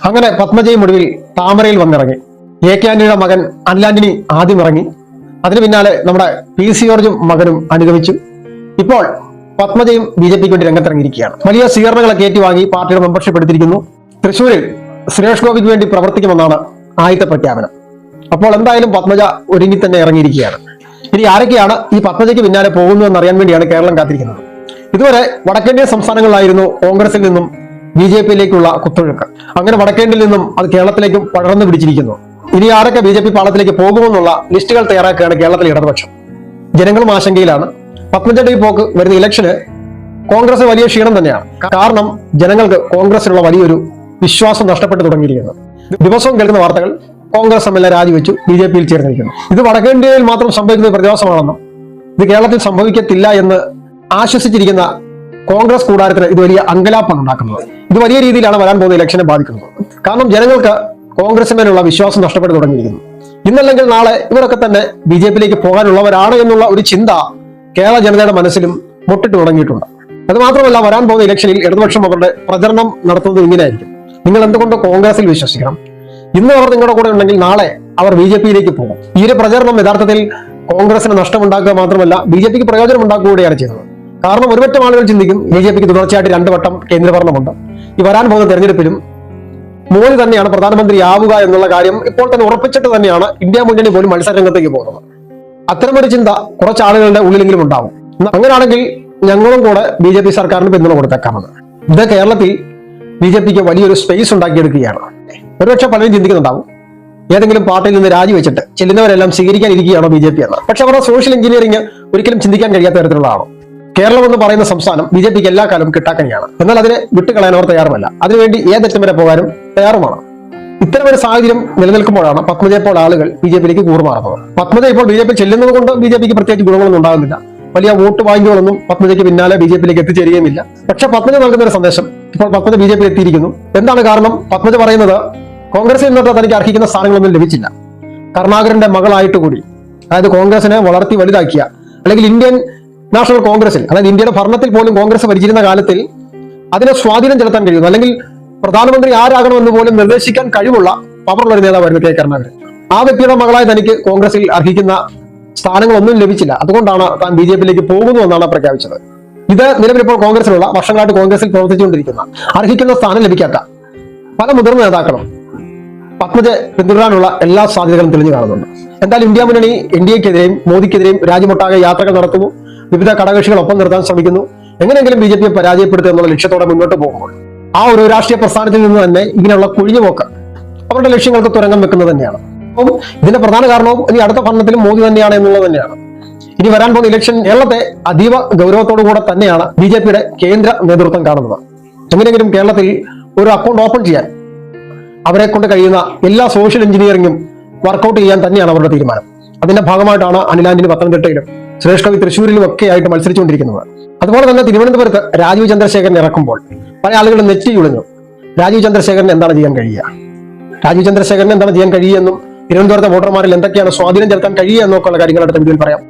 അങ്ങനെ പത്മജയും ഒടുവിൽ താമരയിൽ വന്നിറങ്ങി. എ കെ ആന്റണിയുടെ മകൻ അനിൽ ആന്റണി ആദ്യം ഇറങ്ങി. അതിന് പിന്നാലെ നമ്മുടെ പി സി ജോർജും മകനും അനുഗമിച്ചു. ഇപ്പോൾ പത്മജയും BJPക്ക് വേണ്ടി രംഗത്തിറങ്ങിയിരിക്കുകയാണ്. വലിയ സ്വീകരണങ്ങളൊക്കെ ഏറ്റുവാങ്ങി പാർട്ടിയുടെ മെമ്പർഷിപ്പ് എടുത്തിരിക്കുന്നു. തൃശ്ശൂരിൽ സുരേഷ് ഗോപിക്ക് വേണ്ടി പ്രവർത്തിക്കുമെന്നാണ് ആദ്യത്തെ പ്രഖ്യാപനം. അപ്പോൾ എന്തായാലും പത്മജ ഒരുങ്ങി തന്നെ ഇറങ്ങിയിരിക്കുകയാണ്. ഇനി ആരൊക്കെയാണ് ഈ പത്മജയ്ക്ക് പിന്നാലെ പോകുന്നതെന്ന് അറിയാൻ വേണ്ടിയാണ് കേരളം കാത്തിരിക്കുന്നത്. ഇതുവരെ വടക്കേന്ത്യൻ സംസ്ഥാനങ്ങളിലായിരുന്നു കോൺഗ്രസിൽ നിന്നും BJPയിലേക്കുള്ള കുത്തൊഴുക്ക്. അങ്ങനെ വടക്കേന്ത്യയിൽ നിന്നും അത് കേരളത്തിലേക്കും പടർന്നു പിടിച്ചിരിക്കുന്നു. ഇനി ആരൊക്കെ BJP പാളത്തിലേക്ക് പോകുമെന്നുള്ള ലിസ്റ്റുകൾ തയ്യാറാക്കുകയാണ് കേരളത്തിലെ ഇടതുപക്ഷം. ജനങ്ങളും ആശങ്കയിലാണ്. പത്മജയുടെ ഈ പോക്ക് വരുന്ന ഇലക്ഷന് കോൺഗ്രസ് വലിയ ക്ഷീണം തന്നെയാണ്. കാരണം ജനങ്ങൾക്ക് കോൺഗ്രസിനുള്ള വലിയൊരു വിശ്വാസം നഷ്ടപ്പെട്ടു തുടങ്ങിയിരിക്കുന്നു. ദിവസവും കേൾക്കുന്ന വാർത്തകൾ കോൺഗ്രസ് എല്ലാം രാജിവെച്ചു BJPയിൽ ചേർന്നിരിക്കുന്നു. ഇത് വടക്കേന്ത്യയിൽ മാത്രം സംഭവിക്കുന്ന പ്രതിഭാസമാണെന്നും ഇത് കേരളത്തിൽ സംഭവിക്കത്തില്ല എന്ന് ആശ്വസിച്ചിരിക്കുന്ന കോൺഗ്രസ് കൂടാരത്തിന് ഇത് വലിയ അങ്കലാപ്പാണ് ഉണ്ടാക്കുന്നത്. ഇത് വലിയ രീതിയിലാണ് വരാൻ പോകുന്ന ഇലക്ഷനെ ബാധിക്കുന്നത്. കാരണം ജനങ്ങൾക്ക് കോൺഗ്രസിന്മേലുള്ള വിശ്വാസം നഷ്ടപ്പെട്ടു തുടങ്ങിയിരിക്കുന്നു. ഇന്നല്ലെങ്കിൽ നാളെ ഇവരൊക്കെ തന്നെ BJPയിലേക്ക് പോകാനുള്ളവരാണ് എന്നുള്ള ഒരു ചിന്ത കേരള ജനതയുടെ മനസ്സിലും മുട്ടിട്ട് തുടങ്ങിയിട്ടുണ്ട്. അത് മാത്രമല്ല, വരാൻ പോകുന്ന ഇലക്ഷനിൽ ഇടതുപക്ഷം അവരുടെ പ്രചരണം നടത്തുന്നത് ഇങ്ങനെയായിരിക്കും: നിങ്ങൾ എന്തുകൊണ്ട് കോൺഗ്രസിൽ വിശ്വസിക്കണം? ഇന്ന് അവർ നിങ്ങളുടെ കൂടെ ഉണ്ടെങ്കിൽ നാളെ അവർ BJPയിലേക്ക് പോകും. ഈ ഒരു പ്രചരണം യഥാർത്ഥത്തിൽ കോൺഗ്രസിന് നഷ്ടമുണ്ടാക്കുക മാത്രമല്ല BJPക്ക് പ്രയോജനം ഉണ്ടാക്കുക കൂടിയാണ് ചെയ്തത്. കാരണം ഒരുപറ്റം ആളുകൾ ചിന്തിക്കും BJPക്ക് തുടർച്ചയായിട്ട് 2 വട്ടം കേന്ദ്രഭരണമുണ്ട്. ഈ വരാൻ പോകുന്ന തെരഞ്ഞെടുപ്പിലും മോദി തന്നെയാണ് പ്രധാനമന്ത്രിയാവുക എന്നുള്ള കാര്യം ഇപ്പോൾ തന്നെ ഉറപ്പിച്ചിട്ട് തന്നെയാണ് ഇന്ത്യ മുന്നണി പോലും മത്സരരംഗത്തേക്ക് പോകുന്നത്. അത്തരമൊരു ചിന്ത കുറച്ച് ആളുകളുടെ ഉള്ളിലെങ്കിലും ഉണ്ടാവും. അങ്ങനെയാണെങ്കിൽ ഞങ്ങളും കൂടെ BJP സർക്കാരിന് പിന്തുണ കൊടുത്തേക്കാമെന്ന്. ഇത് കേരളത്തിൽ BJPക്ക് വലിയൊരു സ്പേസ് ഉണ്ടാക്കിയെടുക്കുകയാണ്. ഒരുപക്ഷെ പലരും ചിന്തിക്കുന്നുണ്ടാവും, ഏതെങ്കിലും പാർട്ടിയിൽ നിന്ന് രാജിവെച്ചിട്ട് ചെല്ലുന്നവരെല്ലാം സ്വീകരിക്കാനിരിക്കുകയാണോ BJP എന്ന്. പക്ഷെ അവരുടെ സോഷ്യൽ എഞ്ചിനീയറിംഗ് ഒരിക്കലും ചിന്തിക്കാൻ കഴിയാത്ത തരത്തിലുള്ളതാണോ? കേരളം എന്ന് പറയുന്ന സംസ്ഥാനം BJPക്ക് എല്ലാ കാലവും കിട്ടാക്കനിയാണ്. എന്നാൽ അതിനെ വിട്ടുകളയാൻ അവർ തയ്യാറുമല്ല. അതിനുവേണ്ടി ഏതറ്റം വരെ പോകാനും തയ്യാറുമാണ്. ഇത്തരമൊരു സാഹചര്യം നിലനിൽക്കുമ്പോഴാണ് പത്മജയെ പോലെ ആളുകൾ BJPയിലേക്ക് കൂറുമാറുന്നത്. പത്മജ ഇപ്പോൾ BJP ചെല്ലുന്നത് കൊണ്ട് BJPക്ക് പ്രത്യേകിച്ച് ഗുണങ്ങളൊന്നും ഉണ്ടാകുന്നില്ല. വലിയ വോട്ട് ബാങ്കുകളൊന്നും പത്മജയ്ക്ക് പിന്നാലെ BJPയിലേക്ക് എത്തിച്ചേരുകയുമില്ല. പക്ഷെ പത്മജ നൽകുന്ന ഒരു സന്ദേശം ഇപ്പോൾ പത്മജ BJPയിൽ എത്തിയിരിക്കുന്നു. എന്താണ് കാരണം? പത്മജ പറയുന്നത് കോൺഗ്രസിൽ നിന്നിട്ട് തനിക്ക് അർഹിക്കുന്ന സ്ഥാനങ്ങളൊന്നും ലഭിച്ചില്ല. കരുണാകരന്റെ മകളായിട്ട് കൂടി, അതായത് കോൺഗ്രസിനെ വളർത്തി വലുതാക്കിയ, അല്ലെങ്കിൽ ഇന്ത്യൻ നാഷണൽ കോൺഗ്രസിൽ, അതായത് ഇന്ത്യയുടെ ഭരണത്തിൽ പോലും കോൺഗ്രസ് ഭരിച്ചിരുന്ന കാലത്തിൽ അതിനെ സ്വാധീനം ചെലുത്താൻ കഴിയുന്നു, അല്ലെങ്കിൽ പ്രധാനമന്ത്രി ആരാകണമെന്ന് പോലും നിർദ്ദേശിക്കാൻ കഴിവുള്ള പവറുള്ള ഒരു നേതാവായിരുന്നു കെ കരുണാകരൻ. ആ വ്യക്തിയുടെ മകളായി തനിക്ക് കോൺഗ്രസിൽ അർഹിക്കുന്ന സ്ഥാനങ്ങളൊന്നും ലഭിച്ചില്ല. അതുകൊണ്ടാണ് താൻ BJPയിലേക്ക് പോകുന്നു എന്നാണ് പ്രഖ്യാപിച്ചത്. ഇത് നിലവിൽ ഇപ്പോൾ കോൺഗ്രസിലുള്ള, വർഷങ്ങളായിട്ട് കോൺഗ്രസിൽ പ്രവർത്തിച്ചുകൊണ്ടിരിക്കുന്ന, അർഹിക്കുന്ന സ്ഥാനം ലഭിക്കാത്ത പല മുതിർന്ന നേതാക്കളും പത്മജയെ പിന്തുടരാനുള്ള എല്ലാ സാധ്യതകളും തെളിഞ്ഞു കാണുന്നുണ്ട്. എന്തായാലും ഇന്ത്യ മുന്നണി NDAക്കെതിരെയും മോദിക്കെതിരെയും രാജ്യമൊട്ടാകെ യാത്രകൾ നടത്തുന്നു. വിവിധ ഘടകകക്ഷികൾ ഒപ്പം നിർത്താൻ ശ്രമിക്കുന്നു. എങ്ങനെയെങ്കിലും BJPയെ പരാജയപ്പെടുത്തുക എന്നുള്ള ലക്ഷ്യത്തോടെ മുന്നോട്ട് പോകുമ്പോൾ ആ ഒരു രാഷ്ട്രീയ പ്രസ്ഥാനത്തിൽ നിന്ന് തന്നെ ഇങ്ങനെയുള്ള കുഴിഞ്ഞുപോക്ക് അവരുടെ ലക്ഷ്യങ്ങൾക്ക് തുരങ്കം വെക്കുന്നത് തന്നെയാണ്. അപ്പം ഇതിന്റെ പ്രധാന കാരണവും ഇനി അടുത്ത ഭരണത്തിലും മോദി തന്നെയാണ് എന്നുള്ളത് തന്നെയാണ്. ഇനി വരാൻ പോകുന്ന ഇലക്ഷൻ കേരളത്തെ അതീവ ഗൗരവത്തോടു കൂടെ തന്നെയാണ് BJPയുടെ കേന്ദ്ര നേതൃത്വം കാണുന്നത്. എങ്ങനെയെങ്കിലും കേരളത്തിൽ ഒരു അക്കൗണ്ട് ഓപ്പൺ ചെയ്യാൻ അവരെ കൊണ്ട് കഴിയുന്ന എല്ലാ സോഷ്യൽ എഞ്ചിനീയറിംഗും വർക്കൗട്ട് ചെയ്യാൻ തന്നെയാണ് അവരുടെ തീരുമാനം. അതിന്റെ ഭാഗമായിട്ടാണ് അനിൽ ആന്റണി പത്തനംതിട്ടയിലും സുരേഷ് ഗോപി തൃശ്ശൂരിലും ഒക്കെ ആയിട്ട് മത്സരിച്ചുകൊണ്ടിരിക്കുന്നത്. അതുപോലെ തന്നെ തിരുവനന്തപുരത്ത് രാജീവ് ചന്ദ്രശേഖരൻ ഇറക്കുമ്പോൾ പല ആളുകളും നെറ്റി ഉളിഞ്ഞു. രാജീവ് ചന്ദ്രശേഖരൻ എന്താണ് ചെയ്യാൻ കഴിയുക? രാജീവ് ചന്ദ്രശേഖരൻ എന്താണ് ചെയ്യാൻ കഴിയുമെന്നും തിരുവനന്തപുരത്തെ വോട്ടർമാരിൽ എന്തൊക്കെയാണ് സ്വാധീനം ചെലുത്താൻ കഴിയുക എന്നൊക്കെയുള്ള കാര്യങ്ങൾ അടുത്ത വീഡിയോയിൽ പറയാം.